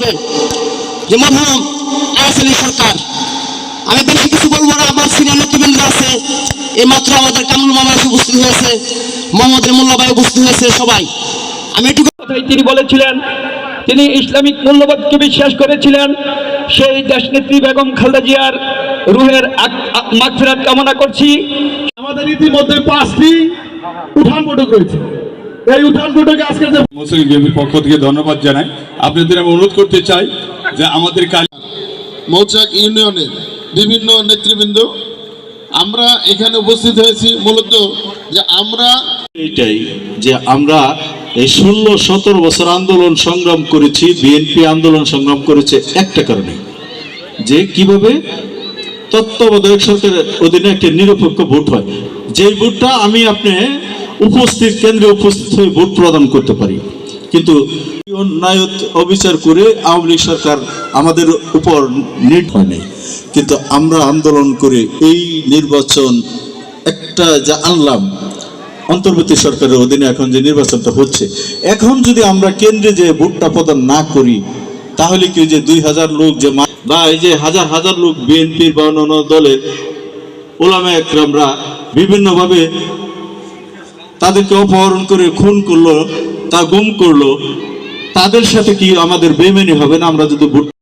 হবে যে মরহুম আওয়াজ আলী সরকার। আমি বেশি কিছু বলবো না, আমার সিনিয়র নেতৃবৃন্দ আছে, এইমাত্র আমাদের কামরুল মামা এসে উপস্থিত হয়েছে, মোহাম্মদ মোল্লা ভাই উপস্থিত হয়েছে, সবাই। আমি এটুকু কথাই তিনি বলেছিলেন, তিনি ইসলামিক মূল্যবোধকে বিশ্বাস করেছিলেন। সেই দেশনেত্রী বেগম খালেদা জিয়ার রুহের মাগফিরাত কামনা করছি। আমাদের ইতিমধ্যে 5টি উঠান বৈঠক রয়েছে। এই উঠান বৈঠকে আজকে যে মুসলিম বিএনপির পক্ষ থেকে ধন্যবাদ জানাই। আপনাদের আমি অনুরোধ করতে চাই যে আমাদের মৌচাক ইউনিয়নের বিভিন্ন নেতৃবৃন্দ আমরা এখানে উপস্থিত হয়েছি মূলত যে আমরা এইটাই যে আমরা এই 16-17 বছর আন্দোলন সংগ্রাম করেছি, বিএনপি আন্দোলন সংগ্রাম করেছে একটা কারণে, যে কিভাবে তত্ত্বাবধায়ক সরকারের অধীনে একটা নিরপেক্ষ ভোট হয়, যেই ভোটটা আমি আপনি উপস্থিত কেন্দ্রে উপস্থিত হয়ে ভোট প্রদান করতে পারি। কিন্তু অন্যায় অবিচার করে আওয়ামী লীগ সরকার আমাদের উপর নির্ভর নেই, কিন্তু আমরা আন্দোলন করে এই নির্বাচন একটা যা আনলাম অন্তর্বর্তী সরকারের অধীনে এখন যে নির্বাচনটা হচ্ছে, এখন যদি আমরা কেন্দ্রে যে ভোটটা প্রদান না করি তাহলে কি যে 2000 লোক যে বা এই যে হাজার হাজার লোক বিএনপির বা অন্যান্য দলের ওলামা একরামরা বিভিন্নভাবে তাদেরকে অপহরণ করে খুন করলো, তা গুম করলো, তাদের সাথে কি আমাদের বেইমানি হবে না আমরা যদি ভোট